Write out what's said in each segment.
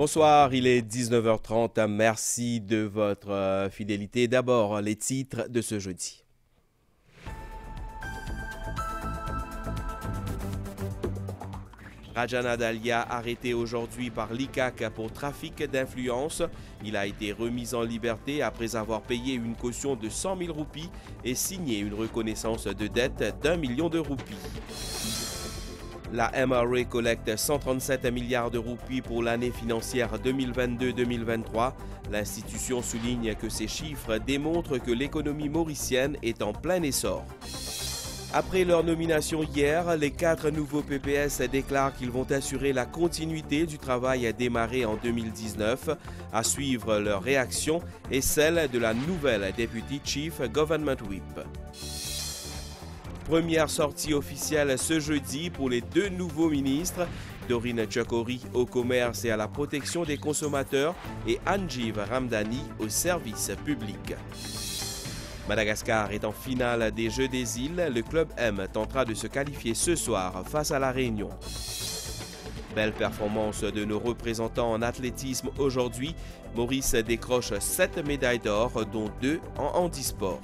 Bonsoir, il est 19h30. Merci de votre fidélité. D'abord, les titres de ce jeudi. Rajana Dalia, arrêté aujourd'hui par l'ICAC pour trafic d'influence. Il a été remis en liberté après avoir payé une caution de 100 000 roupies et signé une reconnaissance de dette d'1 million de roupies. La MRA collecte 137 milliards de roupies pour l'année financière 2022-2023. L'institution souligne que ces chiffres démontrent que l'économie mauricienne est en plein essor. Après leur nomination hier, les 4 nouveaux PPS déclarent qu'ils vont assurer la continuité du travail démarré en 2019. À suivre leur réaction et celle de la nouvelle Deputy Chief Government Whip. Première sortie officielle ce jeudi pour les 2 nouveaux ministres, Dorine Tchokori au commerce et à la protection des consommateurs et Anjiv Ramdani au service public. Madagascar est en finale des Jeux des îles. Le club M tentera de se qualifier ce soir face à la Réunion. Belle performance de nos représentants en athlétisme aujourd'hui. Maurice décroche 7 médailles d'or, dont 2 en handisport.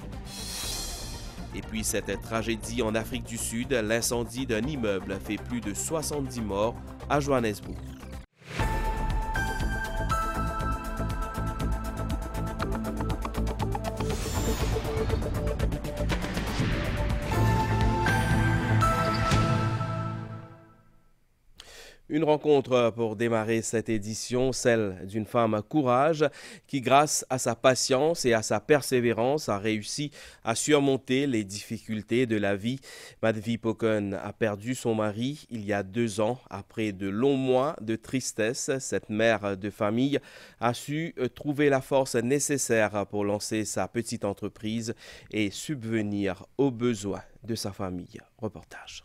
Et puis cette tragédie en Afrique du Sud, l'incendie d'un immeuble fait plus de 70 morts à Johannesburg. Une rencontre pour démarrer cette édition, celle d'une femme courage qui, grâce à sa patience et à sa persévérance, a réussi à surmonter les difficultés de la vie. Madvi Poken a perdu son mari il y a 2 ans. Après de longs mois de tristesse, cette mère de famille a su trouver la force nécessaire pour lancer sa petite entreprise et subvenir aux besoins de sa famille. Reportage.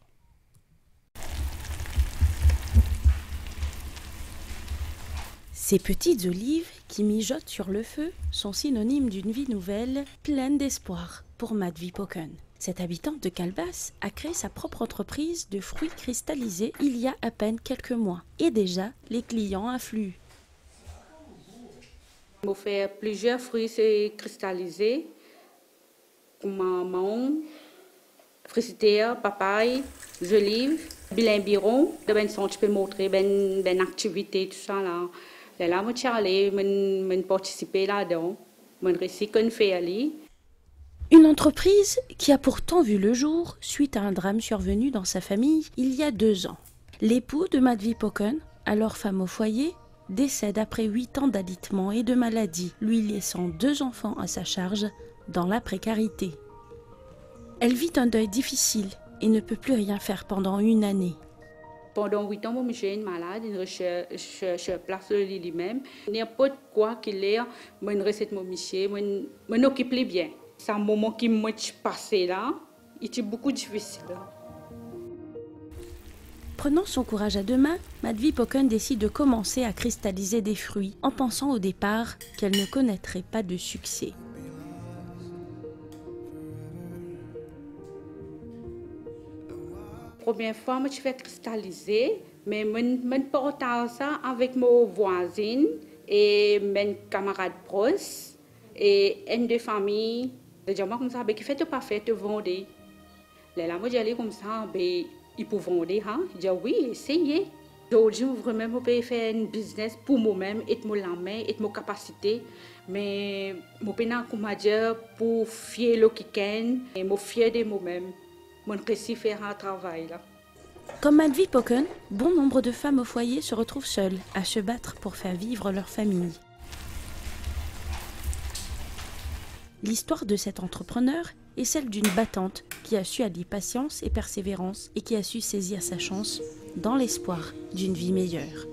Ces petites olives qui mijotent sur le feu sont synonymes d'une vie nouvelle, pleine d'espoir pour Madvi Poken. Cette habitante de Calbas a créé sa propre entreprise de fruits cristallisés il y a à peine quelques mois. Et déjà, les clients affluent. On fait plusieurs fruits cristallisés, comme maman, frigidaire, papaye, olives, bilimbiron. Je peux montrer une activité, tout ça là. Là, je suis allée, je participer là-dedans, je réussis qu'on fait aller. Une entreprise qui a pourtant vu le jour suite à un drame survenu dans sa famille il y a 2 ans. L'époux de Madvi Poken, alors femme au foyer, décède après 8 ans d'alitement et de maladie, lui laissant 2 enfants à sa charge dans la précarité. Elle vit un deuil difficile et ne peut plus rien faire pendant 1 année. Pendant 8 ans, je suis malade, je place le lit lui-même. N'importe quoi qu'il ait, je recette mon monsieur, je m'occupe bien. C'est un moment qui m'a passé là, il était beaucoup difficile. Prenant son courage à 2 mains, Madvi Poken décide de commencer à cristalliser des fruits en pensant au départ qu'elle ne connaîtrait pas de succès. Première fois, je fais cristalliser, mais je partage ça avec mes voisines et mes camarades proches et une de famille. Je dis comme ça, qui fait pas fait te vendre. Là, moi, j'allais comme ça, ils peuvent vendre, hein? Je dis oui, essayez. Aujourd'hui, vraiment, je peux faire un business pour moi-même, et mon la main, et mon capacité. Mais je peux dire pour fier le week-end et me fier de moi-même. Je réussis à faire un travail là. Comme Madvi Poken, bon nombre de femmes au foyer se retrouvent seules à se battre pour faire vivre leur famille. L'histoire de cet entrepreneur est celle d'une battante qui a su allier patience et persévérance et qui a su saisir sa chance dans l'espoir d'une vie meilleure.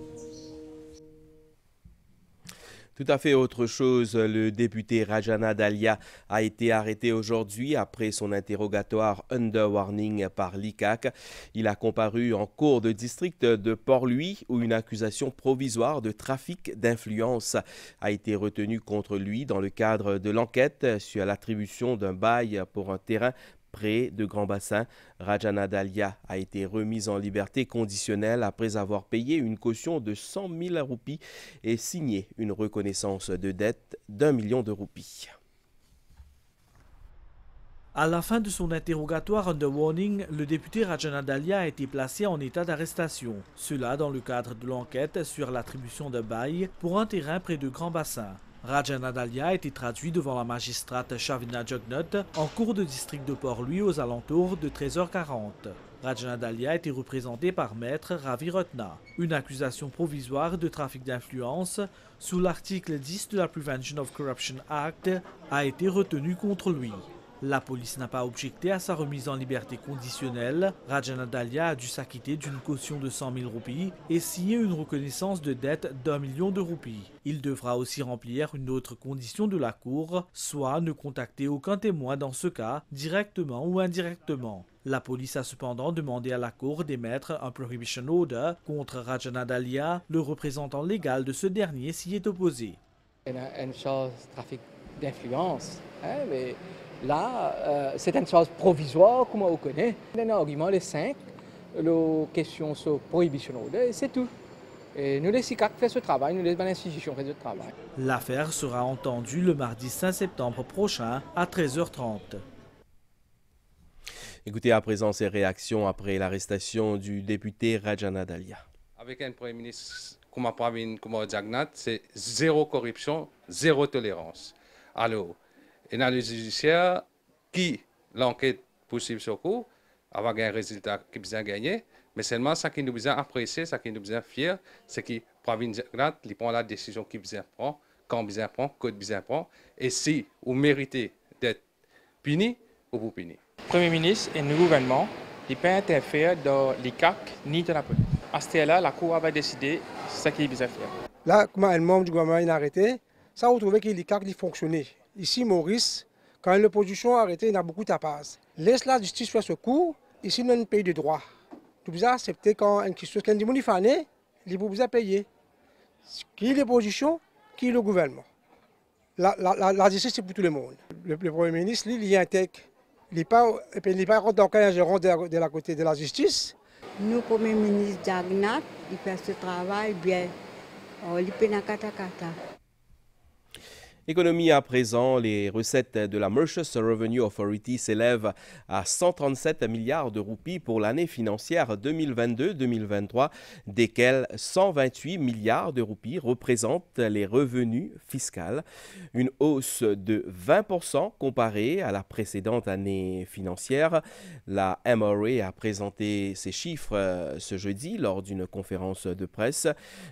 Tout à fait autre chose, le député Rajana Dalia a été arrêté aujourd'hui après son interrogatoire under warning par l'ICAC. Il a comparu en cour de district de Port-Louis où une accusation provisoire de trafic d'influence a été retenue contre lui dans le cadre de l'enquête sur l'attribution d'un bail pour un terrain près de Grand Bassin. Rajana Dalia a été remise en liberté conditionnelle après avoir payé une caution de 100 000 roupies et signé une reconnaissance de dette d'1 million de roupies. À la fin de son interrogatoire under warning, le député Rajana Dalia a été placé en état d'arrestation. Cela dans le cadre de l'enquête sur l'attribution de bail pour un terrain près de Grand Bassin. Rajana Dalia a été traduit devant la magistrate Shavina Jugnut en cour de district de Port-Louis aux alentours de 13h40. Rajana Dalia a été représenté par maître Ravi Ratna. Une accusation provisoire de trafic d'influence sous l'article 10 de la Prevention of Corruption Act a été retenue contre lui. La police n'a pas objecté à sa remise en liberté conditionnelle. Rajana Dalia a dû s'acquitter d'une caution de 100 000 roupies et signer une reconnaissance de dette d'1 million de roupies. Il devra aussi remplir une autre condition de la Cour, soit ne contacter aucun témoin dans ce cas, directement ou indirectement. La police a cependant demandé à la Cour d'émettre un prohibition order contre Rajana Dalia. Le représentant légal de ce dernier s'y est opposé. Une chose trafic d'influence, mais là, c'est une chose provisoire, comme on connaît. Il y a un argument, les 5, la question sur prohibition order, c'est tout. Et nous, les SICAC fait ce travail, nous, les institutions fait ce travail. L'affaire sera entendue le mardi 5 septembre prochain à 13h30. Écoutez à présent ses réactions après l'arrestation du député Rajana Dalia. Avec un Premier ministre comme Pravin Kumar Jagnnath, c'est zéro corruption, zéro tolérance. Alors, et dans le judiciaire, qui l'enquête possible sur coup, avoir un résultat qui bien gagné, mais seulement ce qui nous bien apprécié, ce qui nous bien fier, c'est que Pravin Jagnnath, il prend la décision qu'il bien prend, quand bien prend, quand bien prend, et si vous méritez d'être puni, vous punissez. Le Premier ministre et le gouvernement ne peuvent pas interférer dans l'ICAC ni dans la police. À ce stade-là, la Cour va décider ce qu'il doit faire. Là, comme un membre du gouvernement est arrêté, ça, vous trouvez que l'ICAC fonctionnait. Ici, Maurice, quand l'opposition a arrêté, il y a beaucoup de tapas. Laisse la justice faire ce cours. Ici, nous sommes un pays de droit. Tout ça, accepter quand une question qui est dit, il faut payer. Qui est l'opposition, qui est le gouvernement. La justice, c'est pour tout le monde. Le Premier ministre, lui, il est intègre. Il n'est pas dans un gérant de la côté de la justice. Nous, Premier ministre Jagnnath, il fait ce travail bien. Il peut n'a kata. Économie à présent, les recettes de la Mauritius Revenue Authority s'élèvent à 137 milliards de roupies pour l'année financière 2022-2023, desquels 128 milliards de roupies représentent les revenus fiscaux, une hausse de 20% comparée à la précédente année financière. La MRA a présenté ces chiffres ce jeudi lors d'une conférence de presse.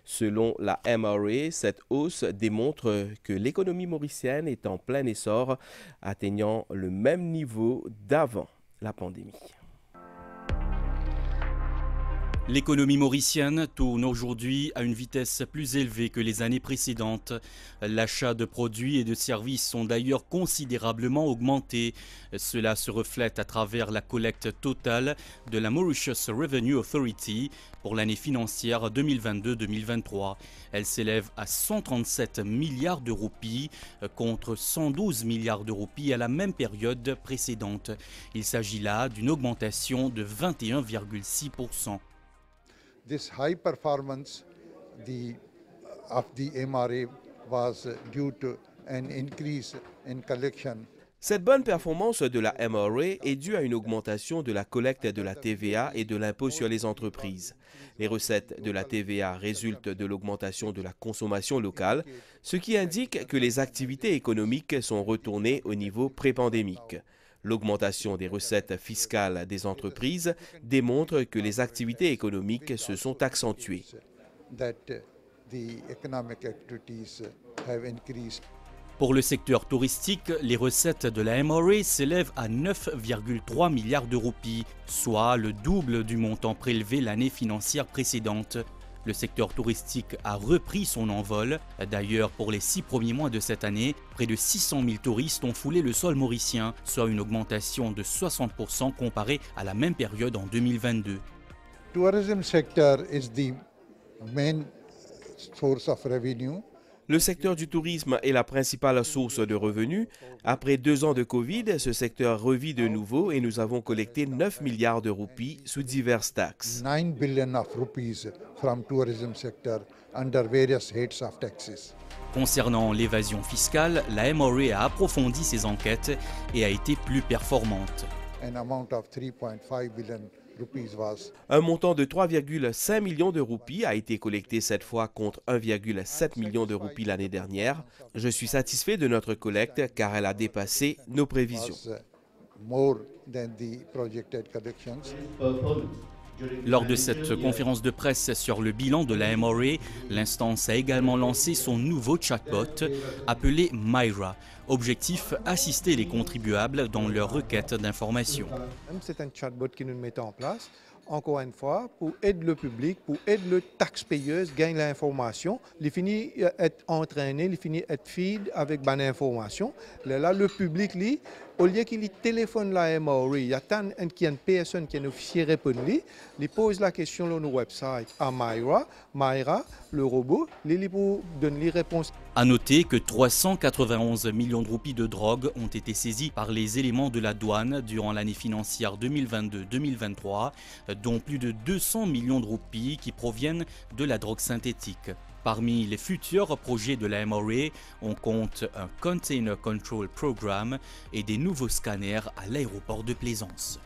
Selon la MRA, cette hausse démontre que l'économie mauricienne est en plein essor, atteignant le même niveau d'avant la pandémie. L'économie mauricienne tourne aujourd'hui à une vitesse plus élevée que les années précédentes. L'achat de produits et de services sont d'ailleurs considérablement augmentés. Cela se reflète à travers la collecte totale de la Mauritius Revenue Authority pour l'année financière 2022-2023. Elle s'élève à 137 milliards de roupies contre 112 milliards de roupies à la même période précédente. Il s'agit là d'une augmentation de 21,6%. This high performance of the MRA was due to an increase in collection. Cette bonne performance de la MRA est due à une augmentation de la collecte de la TVA et de l'impôt sur les entreprises. Les recettes de la TVA résultent de l'augmentation de la consommation locale, ce qui indique que les activités économiques sont retournées au niveau pré-pandémique. L'augmentation des recettes fiscales des entreprises démontre que les activités économiques se sont accentuées. Pour le secteur touristique, les recettes de la MRA s'élèvent à 9,3 milliards de roupies, soit le double du montant prélevé l'année financière précédente. Le secteur touristique a repris son envol. D'ailleurs, pour les 6 premiers mois de cette année, près de 600 000 touristes ont foulé le sol mauricien, soit une augmentation de 60% comparée à la même période en 2022. Tourism sector is the main source of revenue. Le secteur du tourisme est la principale source de revenus. Après 2 ans de Covid, ce secteur revit de nouveau et nous avons collecté 9 milliards de roupies sous diverses taxes. 9 billion of rupees from tourism sector under various heads of taxes. Concernant l'évasion fiscale, la MRA a approfondi ses enquêtes et a été plus performante. An amount of 3.5 billion rupees was. Un montant de 3,5 millions de roupies a été collecté cette fois contre 1,7 million de roupies l'année dernière. Je suis satisfait de notre collecte car elle a dépassé nos prévisions. More than the projected collections. Lors de cette conférence de presse sur le bilan de la MRA, l'instance a également lancé son nouveau chatbot appelé Myra. Objectif, assister les contribuables dans leur requête d'information. C'est un chatbot que nous mettons en place, encore une fois, pour aider le public, pour aider le taxpayeur à gagner l'information. Il finit être entraîné, il finit être feed avec bonne information. Là, le public, lui, au lieu qu'il téléphone la MRA, il y a une personne qui est un officier répond, il pose la question sur notre website à Myra, le robot, il pour donner les réponses. À noter que 391 millions de roupies de drogue ont été saisies par les éléments de la douane durant l'année financière 2022-2023, dont plus de 200 millions de roupies qui proviennent de la drogue synthétique. Parmi les futurs projets de la MRA, on compte un Container Control Program et des nouveaux scanners à l'aéroport de Plaisance.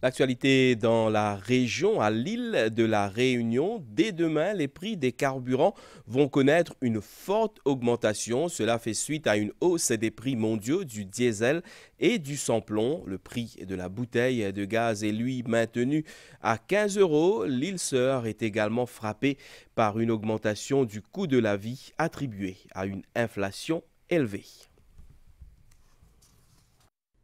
L'actualité dans la région, à l'île de la Réunion, dès demain, les prix des carburants vont connaître une forte augmentation. Cela fait suite à une hausse des prix mondiaux du diesel et du sans-plomb. Le prix de la bouteille de gaz est lui maintenu à 15 €. L'île Sœur est également frappée par une augmentation du coût de la vie attribuée à une inflation élevée.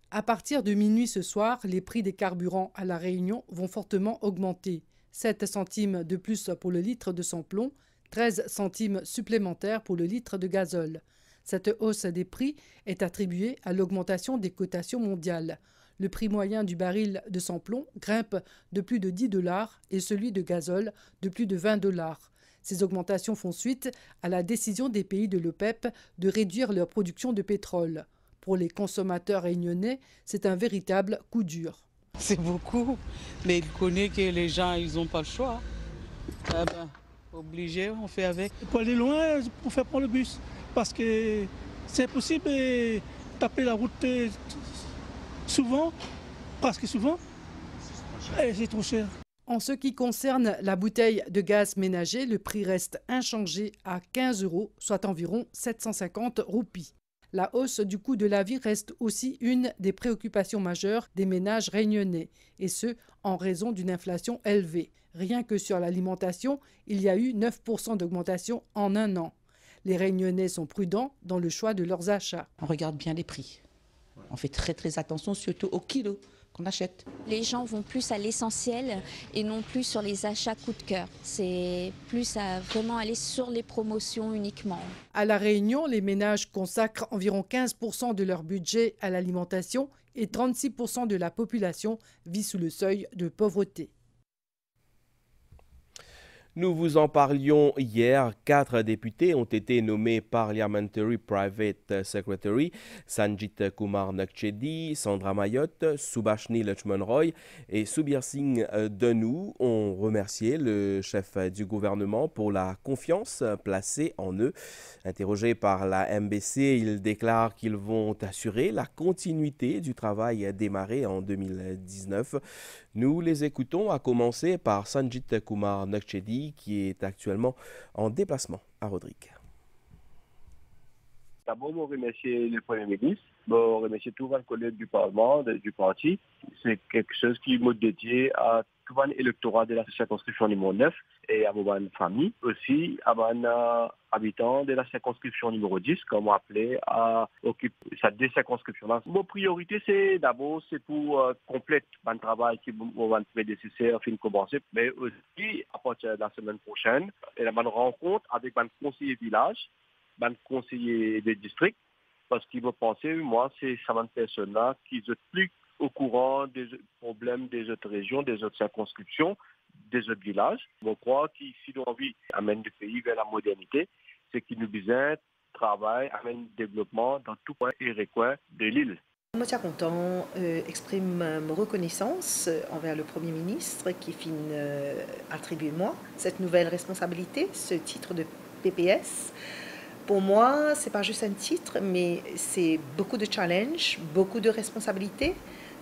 À partir de minuit ce soir, les prix des carburants à La Réunion vont fortement augmenter. 7 centimes de plus pour le litre de sans-plomb, 13 centimes supplémentaires pour le litre de gazole. Cette hausse des prix est attribuée à l'augmentation des cotations mondiales. Le prix moyen du baril de sans-plomb grimpe de plus de 10 $ et celui de gazole de plus de 20 $. Ces augmentations font suite à la décision des pays de l'OPEP de réduire leur production de pétrole. Pour les consommateurs réunionnais, c'est un véritable coup dur. C'est beaucoup, mais il connaît que les gens, ils n'ont pas le choix. Obligé, on fait avec. Pour aller loin, pour faire prendre le bus, parce que c'est impossible de taper la route souvent, presque souvent, et c'est trop cher. En ce qui concerne la bouteille de gaz ménager, le prix reste inchangé à 15 €, soit environ 750 roupies. La hausse du coût de la vie reste aussi une des préoccupations majeures des ménages réunionnais, et ce, en raison d'une inflation élevée. Rien que sur l'alimentation, il y a eu 9% d'augmentation en un an. Les Réunionnais sont prudents dans le choix de leurs achats. On regarde bien les prix. On fait très attention, surtout au kilo qu'on achète. Les gens vont plus à l'essentiel et non plus sur les achats coup de cœur. C'est plus à vraiment aller sur les promotions uniquement. À La Réunion, les ménages consacrent environ 15% de leur budget à l'alimentation et 36% de la population vit sous le seuil de pauvreté. Nous vous en parlions hier. 4 députés ont été nommés Parliamentary Private Secretary. Sanjit Kumar Nakchedi, Sandra Mayotte, Subhashni Lachman Roy et Subir Singh Denou ont remercié le chef du gouvernement pour la confiance placée en eux. Interrogés par la MBC, ils déclarent qu'ils vont assurer la continuité du travail démarré en 2019. Nous les écoutons, à commencer par Sanjit Kumar Nakchedi, qui est actuellement en déplacement à Rodrigue. D'abord, je remercie le Premier ministre, je remercie tous les collègues du Parlement, du parti. C'est quelque chose qui m'a dédié à tout l'électorat de la circonscription numéro 9 et à ma famille. Aussi à mes habitants de la circonscription numéro 10, comme on appelait, à occuper cette deux circonscriptions-là. Ma priorité, c'est d'abord pour compléter mon travail qui va être nécessaire fin de commencer, mais aussi à partir de la semaine prochaine, et la rencontre avec mon conseiller village, mon conseiller des districts, parce qu'il me pensait, moi, c'est ces personnes-là qui sont plus au courant des problèmes des autres régions, des autres circonscriptions, des autres villages. On croit que si nous envie d'amener le pays vers la modernité, c'est qu'il nous besoin de travail, amène développement dans tout point et recoin de l'île. Moi, je suis content, exprime ma reconnaissance envers le Premier ministre qui finit attribuer moi cette nouvelle responsabilité, ce titre de PPS. Pour moi, ce n'est pas juste un titre, mais c'est beaucoup de challenges, beaucoup de responsabilités,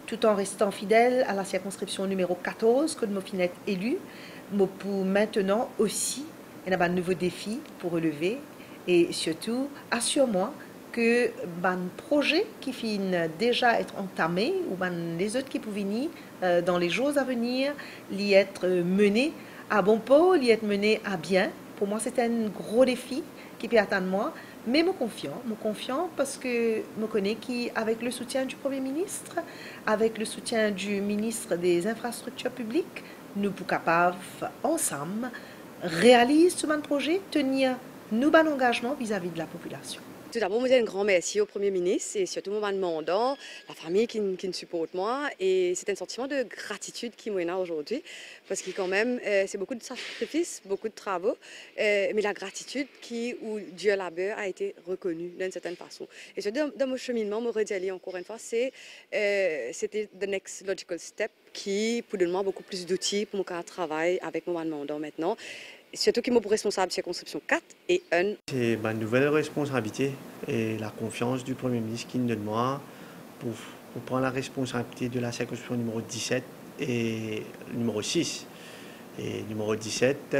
tout en restant fidèle à la circonscription numéro 14 que je suis élu. Pour maintenant aussi, il y a un nouveau défi pour relever et surtout, assure-moi que le projet qui finit déjà être entamé ou les autres qui peuvent venir dans les jours à venir, l'y être mené à bon port, l'y être mené à bien. Pour moi, c'est un gros défi qui peut atteindre moi, mais me confiant parce que je connais qu'avec le soutien du Premier ministre, avec le soutien du ministre des Infrastructures publiques, nous sommes capables ensemble réaliser ce projet, tenir nos bons engagements vis-à-vis de la population. Tout d'abord, moi, j'ai un grand merci au Premier ministre et surtout mon demandant, la famille qui me supporte moi. Et c'est un sentiment de gratitude qui m'en a aujourd'hui parce que quand même, c'est beaucoup de sacrifices, beaucoup de travaux, mais la gratitude où Dieu labeur a été reconnu d'une certaine façon. Et surtout dans mon cheminement, me redire encore une fois, c'était the next logical step qui, pour donner beaucoup plus d'outils pour mon travail avec mon demandant maintenant. Surtout qui m'a pour responsable circonscription 4 et 1. C'est ma nouvelle responsabilité et la confiance du Premier ministre qui me donne moi pour prendre la responsabilité de la circonscription numéro 17 et numéro 6. Et numéro 17,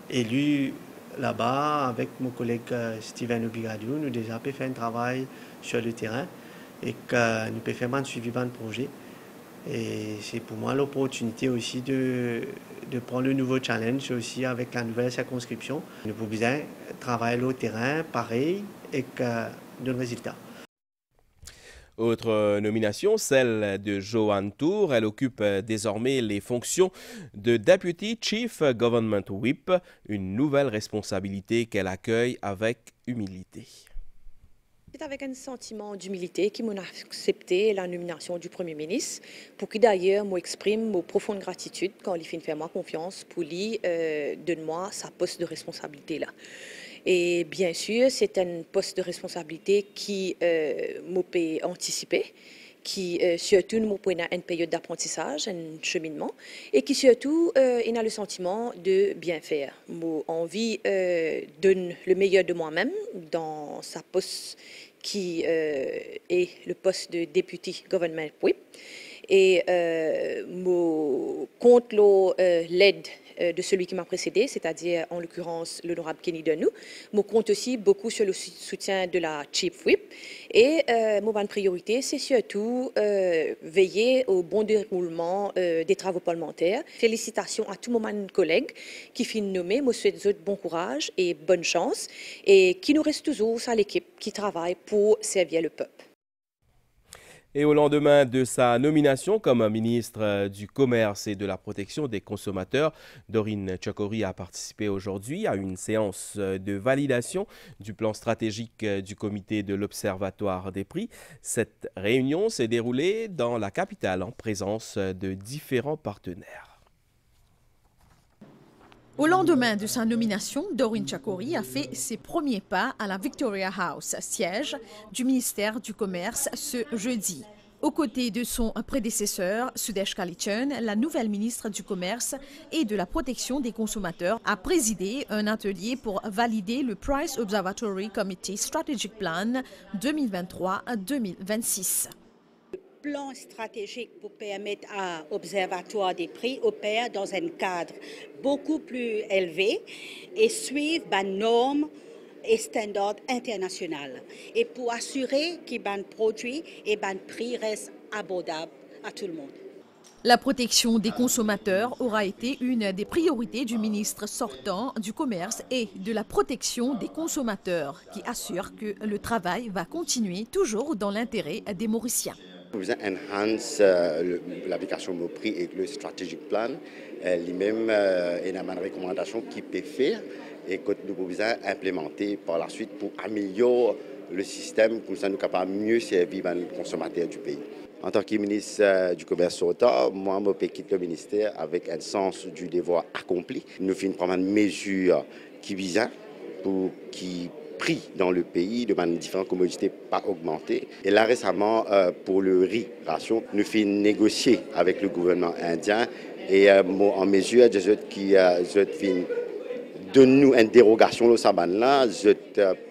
élu là-bas avec mon collègue Steven Obigadou, nous déjà fait un travail sur le terrain et que nous pouvons faire un suivi de projet. Et c'est pour moi l'opportunité aussi de prendre le nouveau challenge aussi avec la nouvelle circonscription. Nous pouvons bien travailler au terrain pareil et que donne résultat. Autre nomination, celle de Joanne Tour. Elle occupe désormais les fonctions de Deputy Chief Government Whip, une nouvelle responsabilité qu'elle accueille avec humilité. C'est avec un sentiment d'humilité qui m'a accepté la nomination du Premier ministre, pour qui d'ailleurs m'exprime ma profonde gratitude quand il fait moi confiance pour lui donne-moi sa poste de responsabilité là. Et bien sûr, c'est un poste de responsabilité qui m'a anticipé, qui surtout nous prend une période d'apprentissage, un cheminement, et qui surtout il a le sentiment de bien faire. J'ai envie donne le meilleur de moi-même dans sa poste qui est le poste de Deputy Government Whip, et compte l'aide de celui qui m'a précédé, c'est-à-dire en l'occurrence l'honorable Kenny Denou. Je compte aussi beaucoup sur le soutien de la Chief Whip. Et ma priorité, c'est surtout veiller au bon déroulement des travaux parlementaires. Félicitations à tous mes collègues qui finissent nommés. Je souhaite bon courage et bonne chance. Et qui nous reste toujours à l'équipe qui travaille pour servir le peuple. Et au lendemain de sa nomination comme ministre du Commerce et de la Protection des consommateurs, Doreen Chakori a participé aujourd'hui à une séance de validation du plan stratégique du comité de l'Observatoire des prix. Cette réunion s'est déroulée dans la capitale en présence de différents partenaires. Au lendemain de sa nomination, Doreen Chakori a fait ses premiers pas à la Victoria House, siège du ministère du Commerce, ce jeudi. Aux côtés de son prédécesseur, Sudesh Kalichun, la nouvelle ministre du Commerce et de la Protection des consommateurs a présidé un atelier pour valider le Price Observatory Committee Strategic Plan 2023-2026. Plan stratégique pour permettre à l'Observatoire des prix opère dans un cadre beaucoup plus élevé et suivre les normes et standards internationaux. Et pour assurer que les produits et les prix restent abordables à tout le monde. La protection des consommateurs aura été une des priorités du ministre sortant du Commerce et de la Protection des consommateurs, qui assure que le travail va continuer toujours dans l'intérêt des Mauriciens. Nous enhance l'application du prix et le strategic plan. Lui-même, il y a une recommandation qui peut faire et que nous pouvons implémenter par la suite pour améliorer le système, comme ça nous sommes capables de mieux servir les consommateurs du pays. En tant que ministre du Commerce sortant, moi, je quitte le ministère avec un sens du devoir accompli. Nous finissons par une mesure qui vise pour qui prix dans le pays de manière différentes commodités pas augmenter. Et là récemment, pour le riz ration, nous finissons négocier avec le gouvernement indien et en mesure de qui donne-nous une dérogation au saban là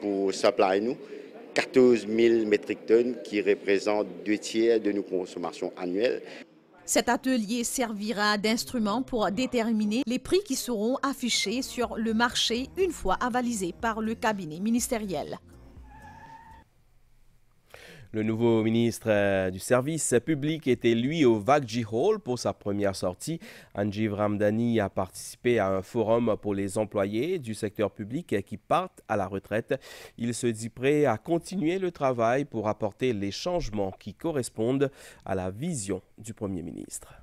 pour supply nous 14 000 métriques tonnes qui représentent 2/3 de nos consommations annuelles. Cet atelier servira d'instrument pour déterminer les prix qui seront affichés sur le marché une fois avalisés par le cabinet ministériel. Le nouveau ministre du Service public était lui au Vagji Hall pour sa première sortie. Anjeev Ramdhani a participé à un forum pour les employés du secteur public qui partent à la retraite. Il se dit prêt à continuer le travail pour apporter les changements qui correspondent à la vision du Premier ministre.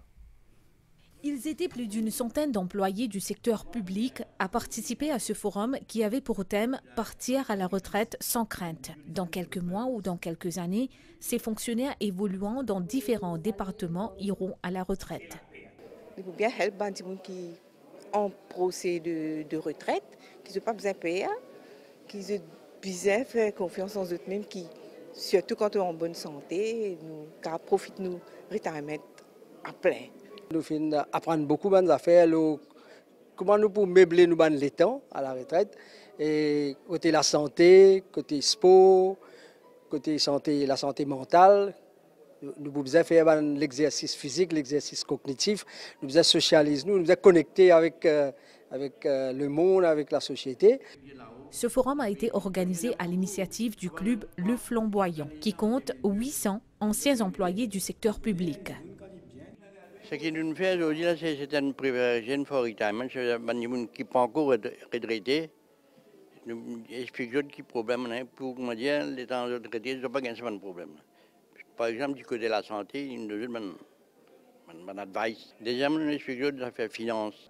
Ils étaient plus d'une centaine d'employés du secteur public à participer à ce forum qui avait pour thème « Partir à la retraite sans crainte ». Dans quelques mois ou dans quelques années, ces fonctionnaires évoluant dans différents départements iront à la retraite. Il faut bien aider les gens qui ont procès de retraite, qui n'ont pas besoin de payer, qui ont besoin de faire confiance en eux-mêmes, qui, surtout quand on est en bonne santé, nous profitent de nous retirement à plein. Nous apprenons beaucoup d'affaires, comment nous pouvons meubler nous les temps à la retraite, et côté la santé, côté sport, côté santé, la santé mentale. Nous pouvons faire l'exercice physique, l'exercice cognitif, nous pouvons socialiser, nous pouvons connecter avec le monde, avec la société. Ce forum a été organisé à l'initiative du club Le Flamboyant, qui compte 800 anciens employés du secteur public. Ce qui nous fait aujourd'hui, c'est une préparation pour le retirement. C'est des gens qui sont encore retraités. Nous expliquons qui problème pour me dire les temps retraités, ils n'ont pas de problème. Par exemple, du côté de la santé, ils nous donnent mon advice. Deuxièmement, nous expliquons des affaires finances.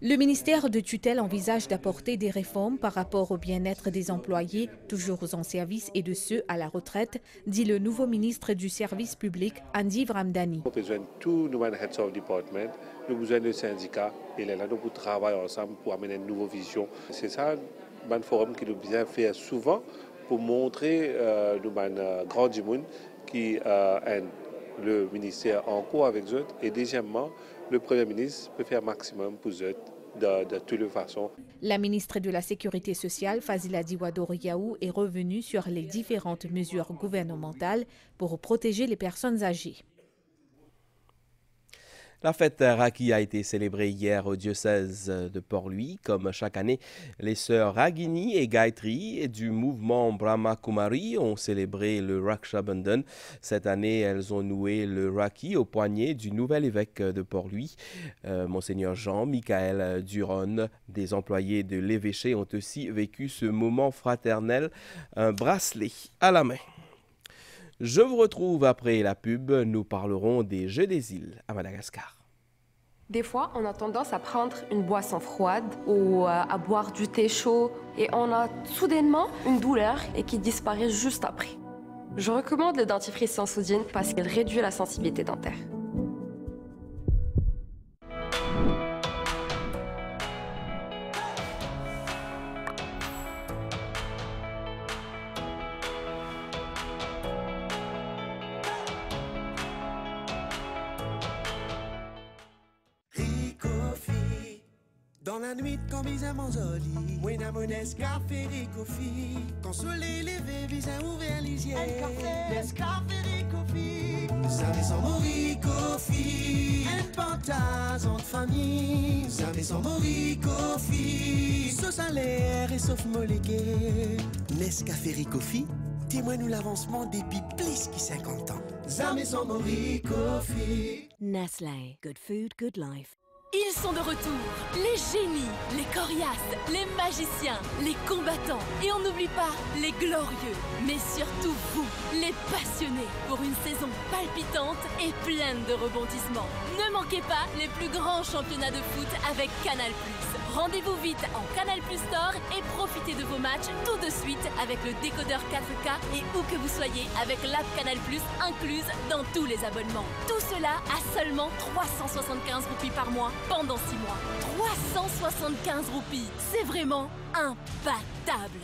Le ministère de tutelle envisage d'apporter des réformes par rapport au bien-être des employés, toujours en service et de ceux à la retraite, dit le nouveau ministre du Service public, Anjeev Ramdhani. Nous avons besoin de tous nos heads of department, nous avons besoin de syndicats et là, nous pouvons travailler ensemble pour amener une nouvelle vision. C'est ça, un forum qui nous bien faire souvent pour montrer nous grand du monde qui le ministère en cours avec eux et deuxièmement, le Premier ministre peut faire un maximum pour eux de toutes les façons. La ministre de la Sécurité sociale, Fazila Diwadou, est revenue sur les différentes mesures gouvernementales pour protéger les personnes âgées. La fête Raki a été célébrée hier au diocèse de Port-Louis. Comme chaque année, les sœurs Ragini et Gayatri du mouvement Brahma Kumari ont célébré le Raksha Bandhan. Cette année, elles ont noué le Raki au poignet du nouvel évêque de Port-Louis, Monseigneur Jean-Michael Duron. Des employés de l'évêché ont aussi vécu ce moment fraternel, un bracelet à la main. Je vous retrouve après la pub, nous parlerons des Jeux des îles à Madagascar. Des fois, on a tendance à prendre une boisson froide ou à boire du thé chaud et on a soudainement une douleur et qui disparaît juste après. Je recommande le dentifrice sans sodine parce qu'il réduit la sensibilité dentaire. Dans la nuit, quand mes amants jolis, moi n'a mon escafé Ricofi. Quand soleil levé, vise à ouvrir les yeux. L'escafé Ricofi. Jamais sans mon Ricofi. Un pantason de famille. Jamais sans mon Ricofi. Sauce à l'air et sauf molégué. Nescafé Ricofi, témoigne l'avancement depuis plus que 50 ans. Jamais sans mon Ricofi. Nestlé, good food, good life. Ils sont de retour, les génies, les coriaces, les magiciens, les combattants. Et on n'oublie pas les glorieux, mais surtout vous, les passionnés, pour une saison palpitante et pleine de rebondissements. Ne manquez pas les plus grands championnats de foot avec Canal+. Rendez-vous vite en Canal+ Store et profitez de vos matchs tout de suite avec le décodeur 4K et où que vous soyez avec l'app Canal+ incluse dans tous les abonnements. Tout cela à seulement 375 roupies par mois pendant 6 mois. 375 roupies, c'est vraiment imbattable.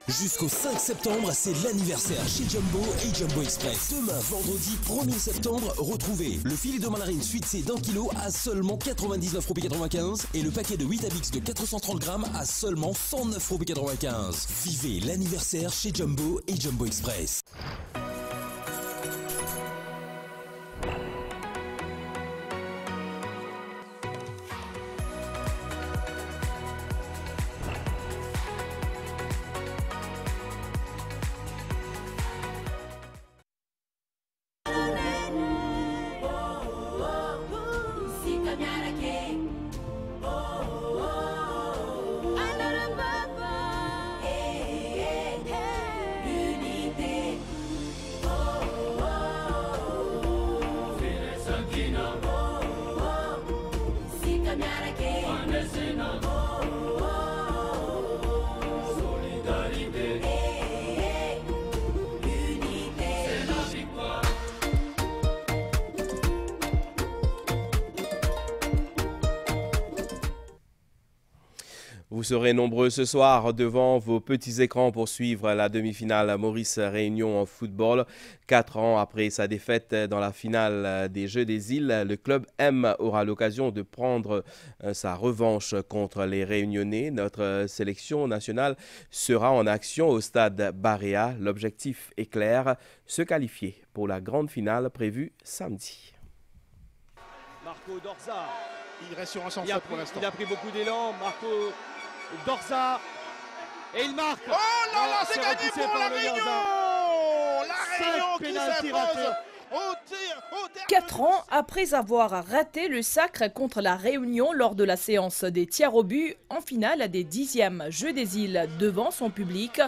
Jusqu'au 5 septembre, c'est l'anniversaire chez Jumbo et Jumbo Express. Demain, vendredi 1er septembre, retrouvez le filet de mandarine suite C d'1 kg à seulement 99,95 € et le paquet de 8 Abix de 430 grammes à seulement 109,95 €. Vivez l'anniversaire chez Jumbo et Jumbo Express. Vous serez nombreux ce soir devant vos petits écrans pour suivre la demi-finale Maurice-Réunion en football. 4 ans après sa défaite dans la finale des Jeux des Îles, le club M aura l'occasion de prendre sa revanche contre les Réunionnais. Notre sélection nationale sera en action au stade Barea. L'objectif est clair, se qualifier pour la grande finale prévue samedi. Marco Dorza. Il reste sur un sans faute pour l'instant. Il a pris beaucoup d'élan. Marco Dorza. Et il marque. Oh là là, c'est gagné pour la Réunion. La Réunion qui s'impose. 4 ans après avoir raté le sacre contre la Réunion lors de la séance des tirs au but en finale des 10e Jeux des Îles devant son public,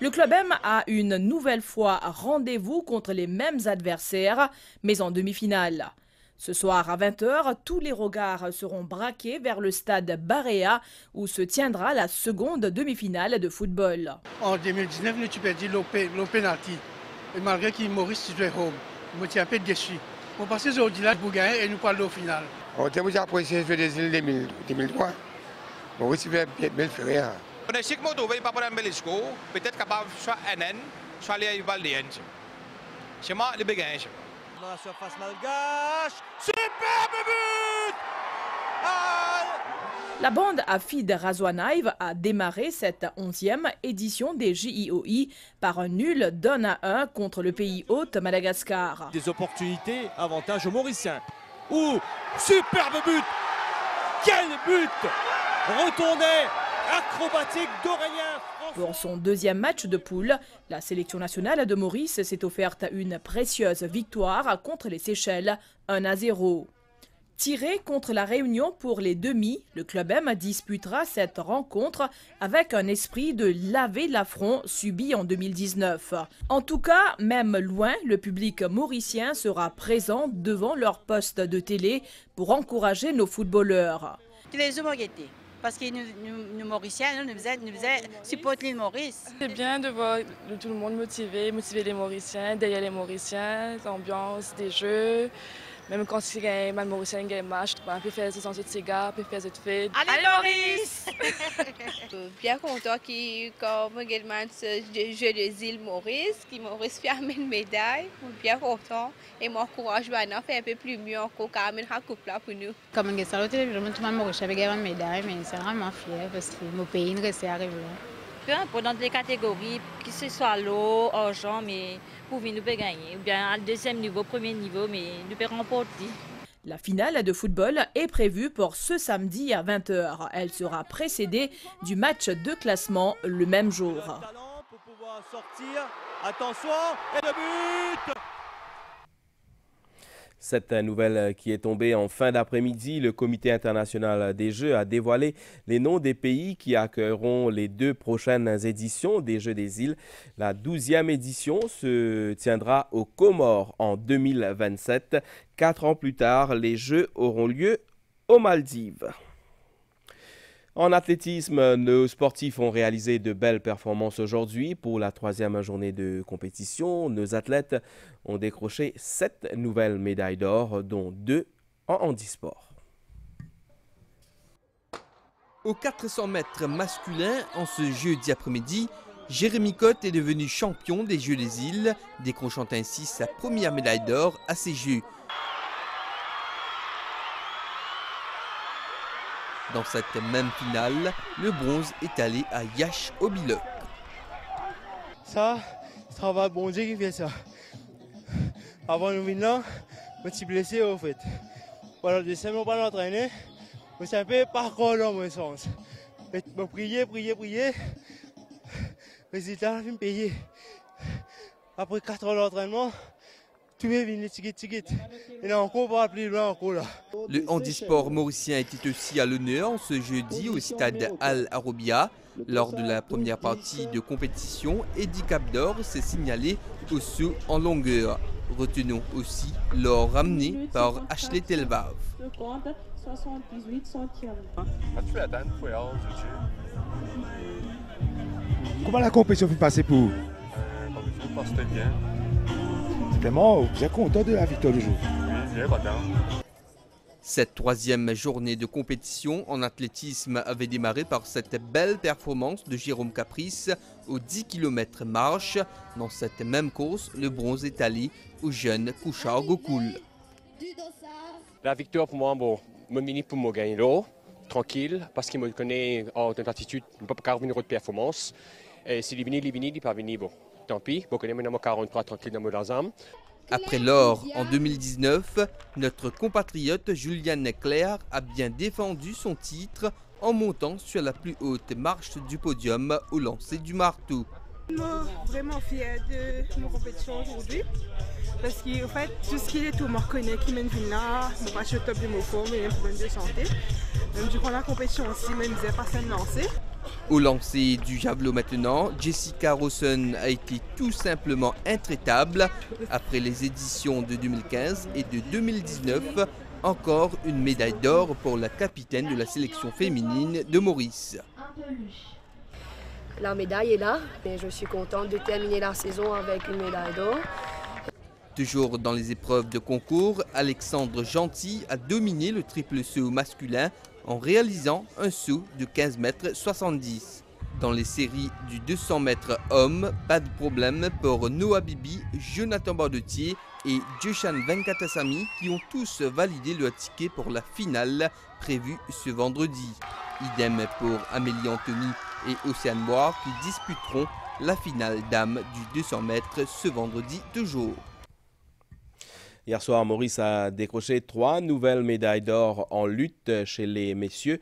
le club M a une nouvelle fois rendez-vous contre les mêmes adversaires, mais en demi-finale. Ce soir à 20 h, tous les regards seront braqués vers le stade Barea où se tiendra la seconde demi-finale de football. En 2019, nous tu perdu le penalty. Et malgré qu'il Maurice jouait home, je me tiens un peu déçu. On passe aujourd'hui là pour gagner et nous parlons au final. On a déjà apprécié le jeu des îles 2003. Maurice fait bien faire. On est chic moto, pas pour un bel discours. Peut-être capable soit NN, soit les Valdéens. C'est moi le bégage. Dans la surface malgache, superbe but! La bande Afid Razouanaïv a démarré cette 11e édition des JIOI par un nul d'1-1 contre le pays hôte Madagascar. Des opportunités, avantage aux Mauriciens. Ouh, superbe but! Quel but! Retourné, acrobatique d'Aurélien. Pour son deuxième match de poule, la sélection nationale de Maurice s'est offerte une précieuse victoire contre les Seychelles, 1-0. Tiré contre la Réunion pour les demi, le club M disputera cette rencontre avec un esprit de laver l'affront subi en 2019. En tout cas, même loin, le public mauricien sera présent devant leur poste de télé pour encourager nos footballeurs. Parce que nous Mauriciens, nous faisions supporter l'île Maurice. C'est bien de voir tout le monde motiver les Mauriciens, derrière les Mauriciens, l'ambiance des jeux. Même quand c'est un mal Mauricien qui match, on peut faire ce de cigares, on peut faire ce fait. Allez Maurice! Bien content comme également ce jeu des îles Maurice, qui Maurice fait une médaille. Bien content et m'encourage à faire un peu plus mieux encore qu'à amener la coupe là pour nous. Comme on a tout le monde Maurice avec une médaille, mais c'est vraiment fier parce que mon pays est arrivé. Dans les catégories, que ce soit l'eau, argent, mais pour nous peut gagner. Ou bien à deuxième niveau, premier niveau, mais nous peut remporter. La finale de football est prévue pour ce samedi à 20 h. Elle sera précédée du match de classement le même jour. Pour pouvoir sortir, attention, et le but! Cette nouvelle qui est tombée en fin d'après-midi, le Comité international des Jeux a dévoilé les noms des pays qui accueilleront les 2 prochaines éditions des Jeux des îles. La 12e édition se tiendra aux Comores en 2027. 4 ans plus tard, les Jeux auront lieu aux Maldives. En athlétisme, nos sportifs ont réalisé de belles performances aujourd'hui. Pour la 3e journée de compétition, nos athlètes ont décroché 7 nouvelles médailles d'or, dont 2 en handisport. Aux 400 mètres masculins, en ce jeudi après-midi, Jérémy Cotte est devenu champion des Jeux des îles, décrochant ainsi sa première médaille d'or à ces Jeux. Dans cette même finale, le bronze est allé à Yash Obilok. Ça, c'est travail bon Dieu qui fait ça. Avant de venir là, je me suis blessé au fait. Pendant 2 semaines, je n'ai pas entraîné. Je suis un peu parcours dans mon sens. Je prier. Résultat, je me payer. Après 4 heures d'entraînement, tout est venu tigit. Et là encore, on va plus loin encore là. Le handisport mauricien était aussi à l'honneur ce jeudi au stade Al Arobia. Lors de la première partie de compétition, Eddie Capdor s'est signalé au saut en longueur. Retenons aussi l'or ramené par Ashley Telvav. Comment la compétition peut passer pour vous? La compétition passe très bien. Vraiment, vous êtes content de la victoire du jour? Oui, bien content. Cette 3e journée de compétition en athlétisme avait démarré par cette belle performance de Jérôme Caprice aux 10 km marche. Dans cette même course, le bronze est allé au jeune Kouchar Gokul. La victoire pour moi, bon, me mini pour me gagner l'eau, tranquille, parce qu'il me connaît en attitude, je ne peux pas venir de performance. Et s'il est venu, il n'est pas venu, bon, tant pis, je connais maintenant 43 tranquille dans mon âme. Après l'or en 2019, notre compatriote Juliane Leclerc a bien défendu son titre en montant sur la plus haute marche du podium au lancer du marteau. Je suis vraiment fière de mon compétition aujourd'hui parce qu'en fait, tout ce qui est tout me reconnaît qui mène là, je ne suis pas au top de mon forme, mais j'ai un problème de santé. Même durant la compétition aussi, je ne faisais pas ça de lancer. Au lancer du javelot maintenant, Jessica Rawson a été tout simplement intraitable. Après les éditions de 2015 et de 2019, encore une médaille d'or pour la capitaine de la sélection féminine de Maurice. La médaille est là, mais je suis contente de terminer la saison avec une médaille d'or. Toujours dans les épreuves de concours, Alexandre Gentil a dominé le triple saut masculin en réalisant un saut de 15 mètres 70. Dans les séries du 200 mètres hommes, pas de problème pour Noah Bibi, Jonathan Bardetier et Joshan Venkatasamy qui ont tous validé leur ticket pour la finale prévue ce vendredi. Idem pour Amélie Anthony et Océane Boire qui disputeront la finale dames du 200 mètres ce vendredi toujours. Hier soir, Maurice a décroché 3 nouvelles médailles d'or en lutte chez les messieurs.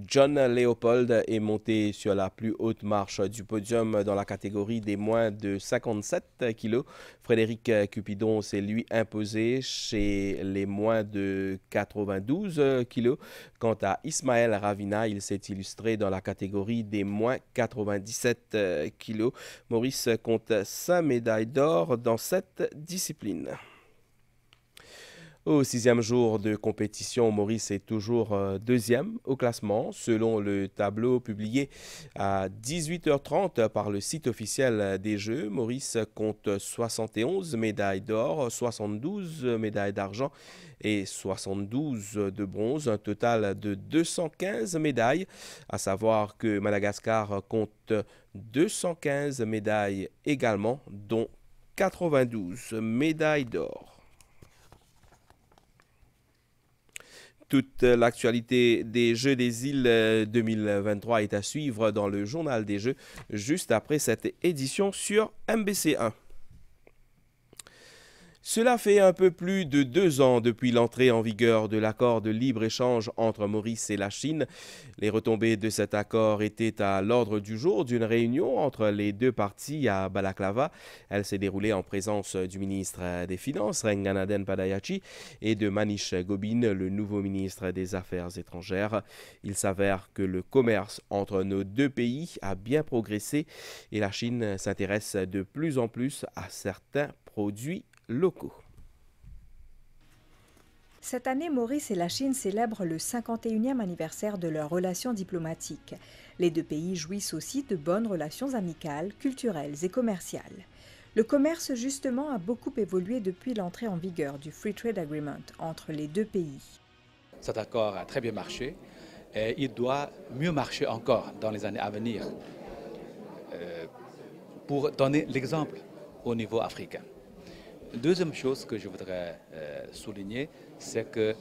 John Léopold est monté sur la plus haute marche du podium dans la catégorie des moins de 57 kilos. Frédéric Cupidon s'est lui imposé chez les moins de 92 kilos. Quant à Ismaël Ravina, il s'est illustré dans la catégorie des moins 97 kilos. Maurice compte 5 médailles d'or dans cette discipline. Au 6e jour de compétition, Maurice est toujours 2e au classement. Selon le tableau publié à 18h30 par le site officiel des Jeux, Maurice compte 71 médailles d'or, 72 médailles d'argent et 72 de bronze, un total de 215 médailles. À savoir que Madagascar compte 215 médailles également, dont 92 médailles d'or. Toute l'actualité des Jeux des îles 2023 est à suivre dans le journal des Jeux, juste après cette édition sur MBC1. Cela fait un peu plus de 2 ans depuis l'entrée en vigueur de l'accord de libre-échange entre Maurice et la Chine. Les retombées de cet accord étaient à l'ordre du jour d'une réunion entre les deux parties à Balaklava. Elle s'est déroulée en présence du ministre des Finances, Renganaden Padayachi, et de Manish Gobin, le nouveau ministre des Affaires étrangères. Il s'avère que le commerce entre nos deux pays a bien progressé et la Chine s'intéresse de plus en plus à certains produits locaux. Cette année, Maurice et la Chine célèbrent le 51e anniversaire de leurs relations diplomatiques. Les deux pays jouissent aussi de bonnes relations amicales, culturelles et commerciales. Le commerce, justement, a beaucoup évolué depuis l'entrée en vigueur du Free Trade Agreement entre les deux pays. Cet accord a très bien marché et il doit mieux marcher encore dans les années à venir. Pour donner l'exemple au niveau africain. Deuxième chose que je voudrais souligner, c'est que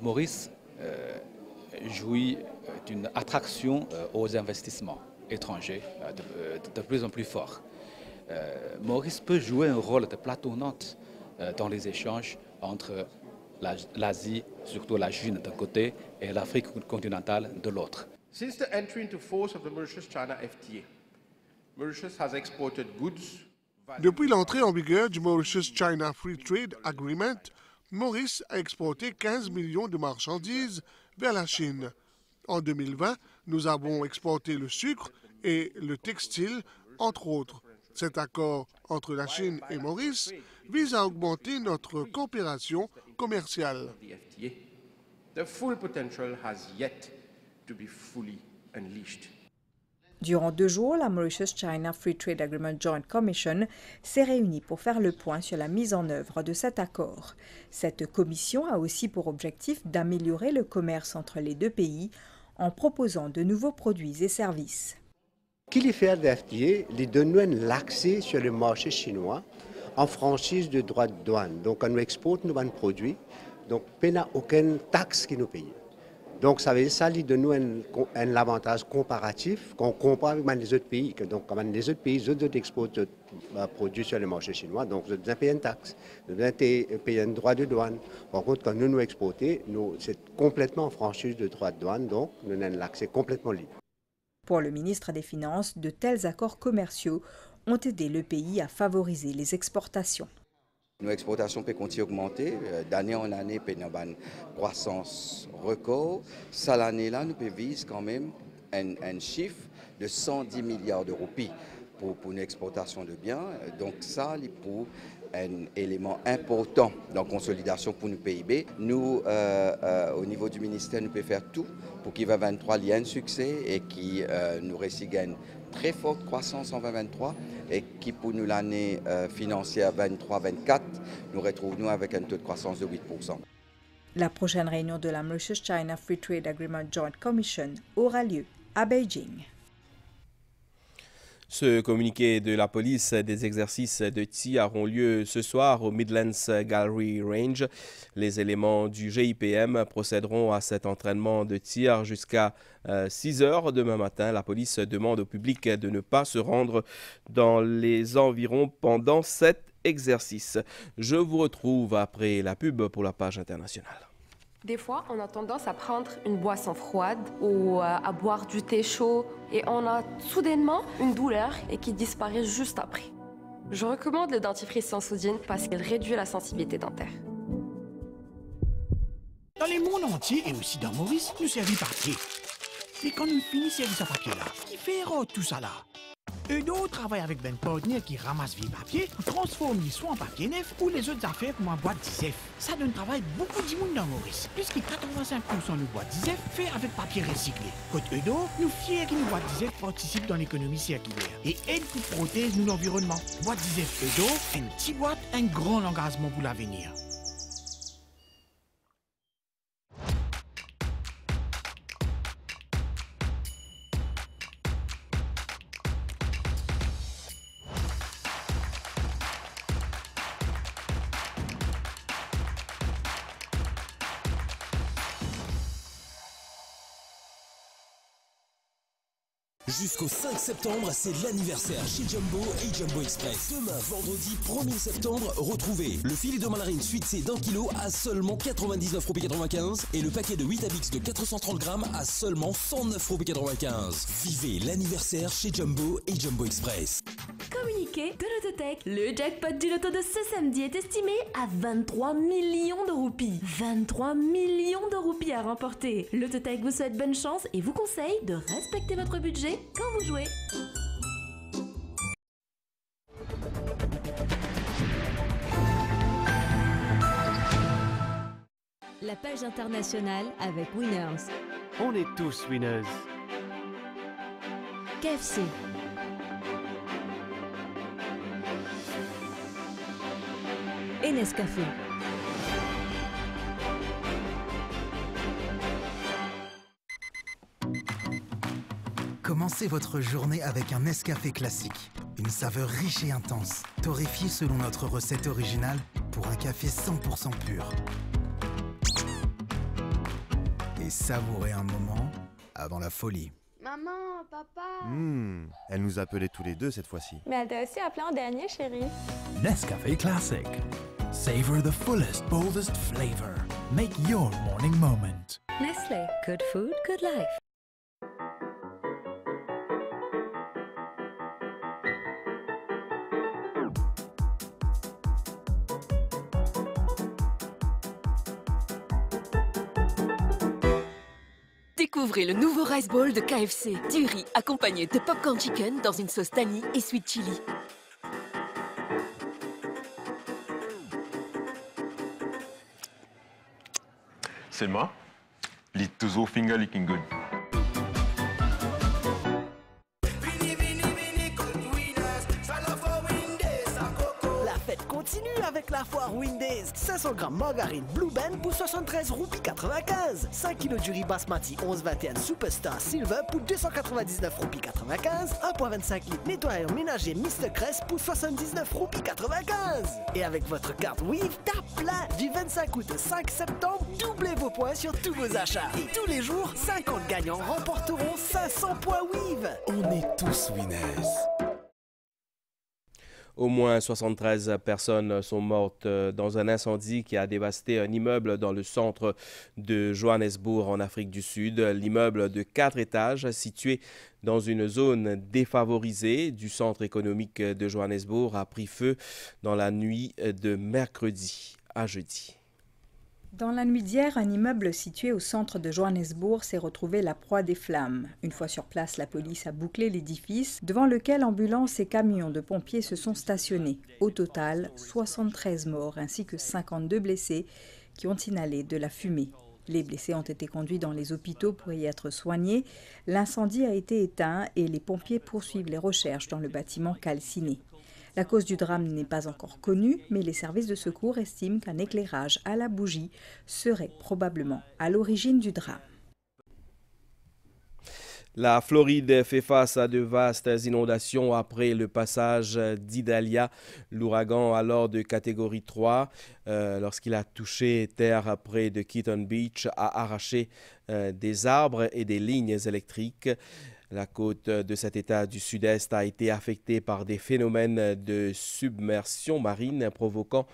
Maurice jouit d'une attraction aux investissements étrangers de plus en plus fort. Maurice peut jouer un rôle de plateau tournante dans les échanges entre l'Asie, surtout la Chine d'un côté, et l'Afrique continentale de l'autre. Since the entry into force of the Mauritius-China FTA, Mauritius has exported goods. Depuis l'entrée en vigueur du Mauritius-China Free Trade Agreement, Maurice a exporté 15 millions de marchandises vers la Chine. En 2020, nous avons exporté le sucre et le textile, entre autres. Cet accord entre la Chine et Maurice vise à augmenter notre coopération commerciale. The full potential has yet to be fully unleashed. Durant 2 jours, la Mauritius-China Free Trade Agreement Joint Commission s'est réunie pour faire le point sur la mise en œuvre de cet accord. Cette commission a aussi pour objectif d'améliorer le commerce entre les deux pays en proposant de nouveaux produits et services. Qu'il fait de FTA, il donne l'accès sur le marché chinois en franchise de droits de douane. Donc, quand nous exportons nos produits, donc, il n'y a aucune taxe qui nous paye. Donc, ça veut dire ça, il donne un avantage comparatif qu'on compare avec les autres pays. Donc, comme les autres pays, ils exportent des produits sur le marché chinois, donc ils doivent payer une taxe, ils doivent payer un droit de douane. Par contre, quand nous exportons, c'est complètement en franchise de droit de douane, donc nous avons l'accès complètement libre. Pour le ministre des Finances, de tels accords commerciaux ont aidé le pays à favoriser les exportations. Nos exportations peuvent continuer à augmenter. D'année en année, nous avons une croissance record. Cette année-là, nous visons quand même un chiffre de 110 milliards de roupies pour une exportation de biens. Donc ça, c'est pour un élément important dans la consolidation pour nos PIB. Nous, au niveau du ministère, nous pouvons faire tout pour qu'il y ait 23 liens de succès et qui nous gagne très forte croissance en 2023 et qui pour nous l'année financière 23-24 nous retrouvons avec un taux de croissance de 8%. La prochaine réunion de la Mauritius-China Free Trade Agreement Joint Commission aura lieu à Beijing. Ce communiqué de la police des exercices de tir auront lieu ce soir au Midlands Gallery Range. Les éléments du GIPM procéderont à cet entraînement de tir jusqu'à 6 heures demain matin. La police demande au public de ne pas se rendre dans les environs pendant cet exercice. Je vous retrouve après la pub pour la page internationale. Des fois, on a tendance à prendre une boisson froide ou à boire du thé chaud et on a soudainement une douleur et qui disparaît juste après. Je recommande le dentifrice sans sodium parce qu'il réduit la sensibilité dentaire. Dans le monde entier et aussi dans Maurice, nous servons papier. Mais quand nous finissons avec ce papier-là, qui fait tout ça là? Eudo travaille avec Ben Partner qui ramasse vieux papier, transforme les soit en papier neuf ou les autres affaires comme en boîte d'ISEF. Ça donne travail beaucoup de monde dans Maurice, puisque 85% de boîtes d'ISEF fait avec papier recyclé. Côté Eudo, nous fiers que nos boîtes d'ISEF participent dans l'économie circulaire et aident pour protéger l'environnement. Boîte d'ISEF Eudo, une petite boîte, un grand engagement pour l'avenir. Jusqu'au 5 septembre, c'est l'anniversaire chez Jumbo et Jumbo Express. Demain, vendredi 1er septembre, retrouvez le filet de mandarine suite C d'1 kg à seulement 99,95 € et le paquet de 8 Abix de 430 grammes à seulement 109,95 €. Vivez l'anniversaire chez Jumbo et Jumbo Express. Communiqué de l'Autotech. Le jackpot du loto de ce samedi est estimé à 23 millions de roupies. 23 millions de roupies à remporter. L'Autotech vous souhaite bonne chance et vous conseille de respecter votre budget quand vous jouez. La page internationale avec Winners. On est tous winners. KFC. Et Nescafé. Commencez votre journée avec un Nescafé classique. Une saveur riche et intense, torréfiée selon notre recette originale pour un café 100% pur. Et savourez un moment avant la folie. Maman, papa. Elle nous appelait tous les deux cette fois-ci. Mais elle t'a aussi appelé en dernier, chérie. Nescafé Classic. Savor the fullest, boldest flavor. Make your morning moment. Nestlé. Good food, good life. Découvrez le nouveau Rice Bowl de KFC. Du riz accompagné de popcorn chicken dans une sauce tangy et sweet chili. Selma, liet toujours finger licking good. La fête continue avec la foire Windays. 500 grammes margarine Blue Band pour 73 roupies 95. 5 kg du riz basmati 1121 Superstar Silver pour 299 roupies 95. 1,25 litres nettoyant ménager Mr. Crest pour 79 roupies 95. Et avec votre carte Weave, tape plein. Du 25 août au 5 septembre, doublez vos points sur tous vos achats. Et tous les jours, 50 gagnants remporteront 500 points Weave. On est tous winners. Au moins 73 personnes sont mortes dans un incendie qui a dévasté un immeuble dans le centre de Johannesburg en Afrique du Sud. L'immeuble de 4 étages situé dans une zone défavorisée du centre économique de Johannesburg a pris feu dans la nuit de mercredi à jeudi. Dans la nuit d'hier, un immeuble situé au centre de Johannesburg s'est retrouvé la proie des flammes. Une fois sur place, la police a bouclé l'édifice, devant lequel ambulances et camions de pompiers se sont stationnés. Au total, 73 morts ainsi que 52 blessés qui ont inhalé de la fumée. Les blessés ont été conduits dans les hôpitaux pour y être soignés. L'incendie a été éteint et les pompiers poursuivent les recherches dans le bâtiment calciné. La cause du drame n'est pas encore connue, mais les services de secours estiment qu'un éclairage à la bougie serait probablement à l'origine du drame. La Floride fait face à de vastes inondations après le passage d'Idalia. L'ouragan, alors de catégorie 3, lorsqu'il a touché terre près de Keaton Beach, a arraché des arbres et des lignes électriques. La côte de cet État du Sud-Est a été affectée par des phénomènes de submersion marine provoquant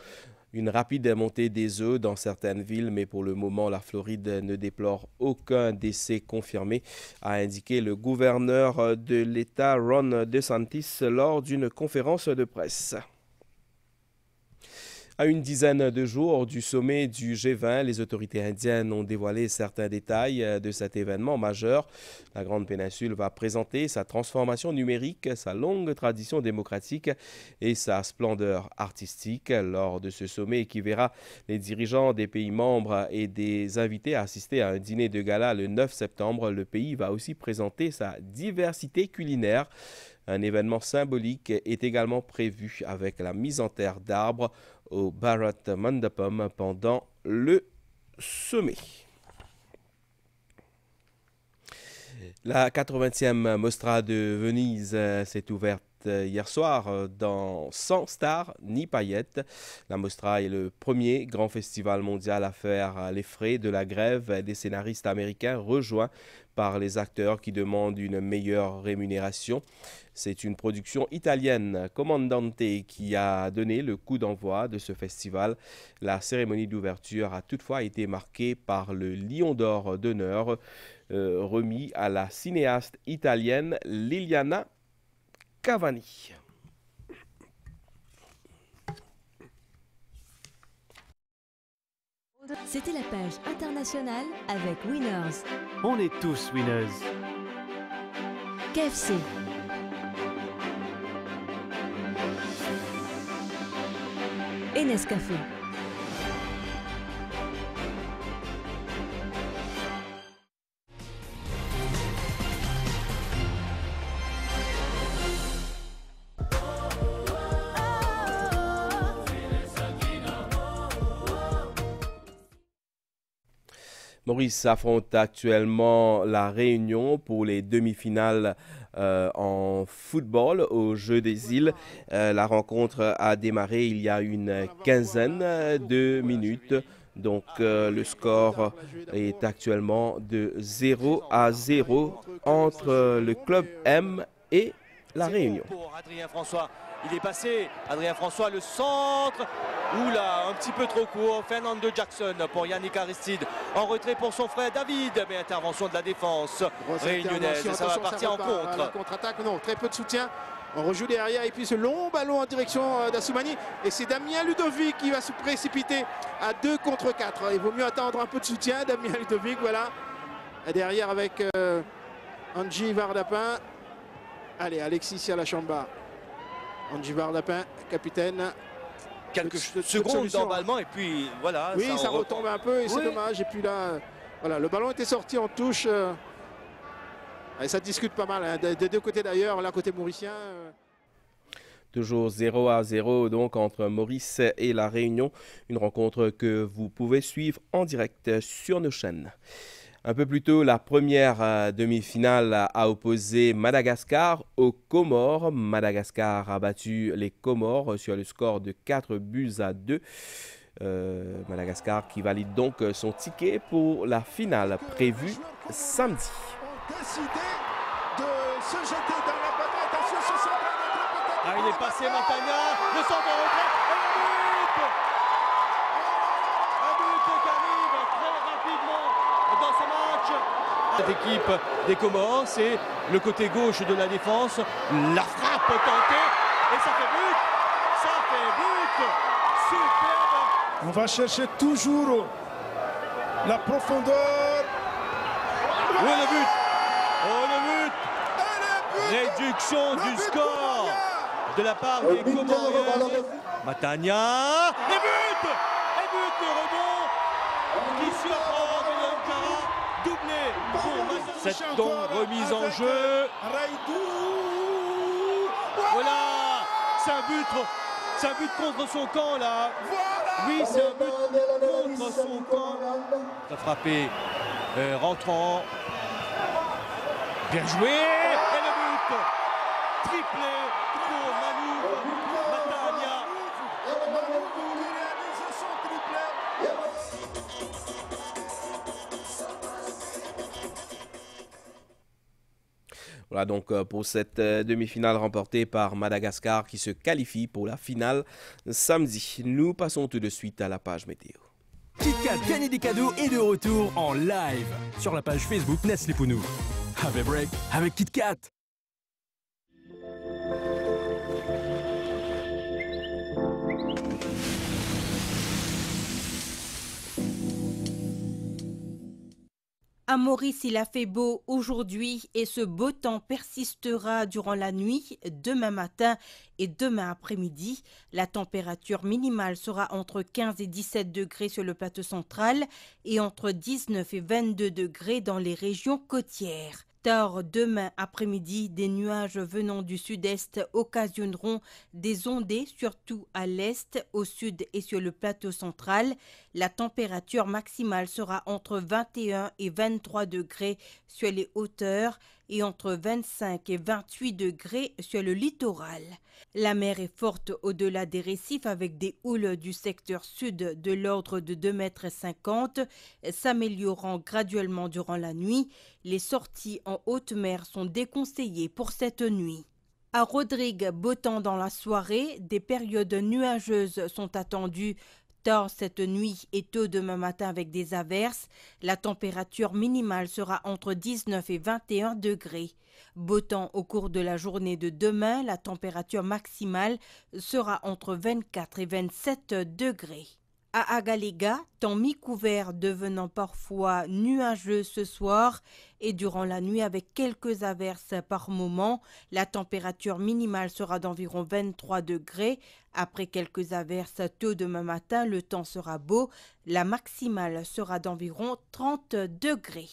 une rapide montée des eaux dans certaines villes, mais pour le moment, la Floride ne déplore aucun décès confirmé, a indiqué le gouverneur de l'État Ron DeSantis lors d'une conférence de presse. À une dizaine de jours du sommet du G20, les autorités indiennes ont dévoilé certains détails de cet événement majeur. La Grande Péninsule va présenter sa transformation numérique, sa longue tradition démocratique et sa splendeur artistique lors de ce sommet qui verra les dirigeants des pays membres et des invités assister à un dîner de gala le 9 septembre. Le pays va aussi présenter sa diversité culinaire. Un événement symbolique est également prévu avec la mise en terre d'arbres au Bharat Mandapam pendant le sommet. La 80e Mostra de Venise s'est ouverte hier soir dans Sans stars ni paillettes. La Mostra est le premier grand festival mondial à faire les frais de la grève des scénaristes américains, rejoint par les acteurs qui demandent une meilleure rémunération. C'est une production italienne, Comandante, qui a donné le coup d'envoi de ce festival. La cérémonie d'ouverture a toutefois été marquée par le Lion d'or d'honneur remis à la cinéaste italienne Liliana Cavani. C'était la page internationale avec Winners. On est tous winners. KFC. Et Nescafé. Maurice affronte actuellement la Réunion pour les demi-finales en football au Jeux des Îles. La rencontre a démarré il y a une quinzaine de minutes. Donc le score est actuellement de 0-0 entre le club M et la Réunion. Pour Adrien François, il est passé. Adrien François, le centre. Oula, un petit peu trop court. Fernando Jackson pour Yannick Aristide. En retrait pour son frère David. Mais intervention de la défense réunionnaise. Ça va partir en contre. La contre-attaque, non, très peu de soutien. On rejoue derrière et puis ce long ballon en direction d'Assoumani. Et c'est Damien Ludovic qui va se précipiter à 2 contre 4. Il vaut mieux attendre un peu de soutien. Damien Ludovic, voilà. Et derrière avec Angie Vardapin. Allez, Alexis Sialachamba. Angie Vardapin, capitaine. Quelques secondes d'emballement et puis voilà. Oui, ça retombe un peu et c'est dommage. Et puis là, voilà, le ballon était sorti en touche. Et ça discute pas mal, hein, des deux côtés d'ailleurs, là côté mauricien. Toujours 0-0 donc entre Maurice et la Réunion. Une rencontre que vous pouvez suivre en direct sur nos chaînes. Un peu plus tôt, la première demi-finale a opposé Madagascar aux Comores. Madagascar a battu les Comores sur le score de 4-2. Madagascar qui valide donc son ticket pour la finale prévue samedi. Décidé de se jeter dans la bataille. Attention, ce centre. Ah, il est passé Matania, le centre en retrait et le but. Un but qui arrive très rapidement dans ce match. Cette équipe des Comores, c'est le côté gauche de la défense. La frappe tentée et ça fait but. Ça fait but. Superbe. On va chercher toujours la profondeur. Oh le but. Oh le but. Réduction du score de la part des Comoriens. Matania. Et but. Et but de rebond qui surprend Guillaume. Doublé pour Matania. Cette donc remise en jeu. Voilà. C'est un but contre son camp là. Oui, c'est un but contre son camp. Il a frappé rentrant. Bien joué. Et le but. Triplé pour Manu Matania. Voilà donc pour cette demi-finale remportée par Madagascar qui se qualifie pour la finale samedi. Nous passons tout de suite à la page météo. KitKat gagner des cadeaux est de retour en live sur la page Facebook Nestlé Pounou. Have a break avec KitKat. À Maurice, il a fait beau aujourd'hui et ce beau temps persistera durant la nuit, demain matin et demain après-midi. La température minimale sera entre 15 et 17 degrés sur le plateau central et entre 19 et 22 degrés dans les régions côtières. Tard demain après-midi, des nuages venant du sud-est occasionneront des ondées, surtout à l'est, au sud et sur le plateau central. La température maximale sera entre 21 et 23 degrés sur les hauteurs et entre 25 et 28 degrés sur le littoral. La mer est forte au-delà des récifs avec des houles du secteur sud de l'ordre de 2,50 m, s'améliorant graduellement durant la nuit. Les sorties en haute mer sont déconseillées pour cette nuit. À Rodrigue, beau temps dans la soirée, des périodes nuageuses sont attendues tard cette nuit et tôt demain matin avec des averses. La température minimale sera entre 19 et 21 degrés. Beau temps au cours de la journée de demain, la température maximale sera entre 24 et 27 degrés. À Agalega, temps mi-couvert devenant parfois nuageux ce soir et durant la nuit avec quelques averses par moment. La température minimale sera d'environ 23 degrés. Après quelques averses tôt demain matin, le temps sera beau. La maximale sera d'environ 30 degrés.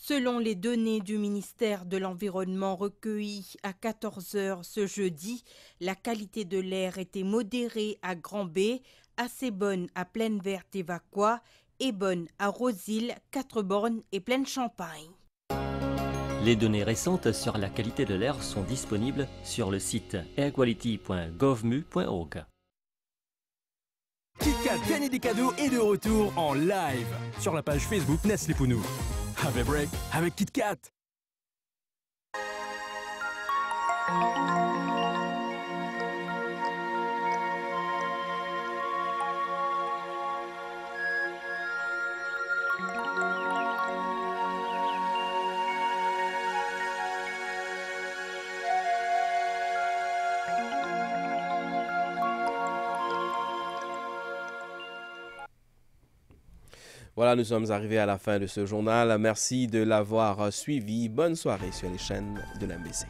Selon les données du ministère de l'Environnement recueillies à 14 h ce jeudi, la qualité de l'air était modérée à Grand-B, assez bonne à Plaine Verte et Vaqua et bonne à Rosille, Quatre-Bornes et Plaine-Champagne. Les données récentes sur la qualité de l'air sont disponibles sur le site airquality.govmu.org. KitKat gagner des cadeaux est de retour en live sur la page Facebook Nestlé Pounou. Have a break avec KitKat. Voilà, nous sommes arrivés à la fin de ce journal. Merci de l'avoir suivi. Bonne soirée sur les chaînes de l'MBC.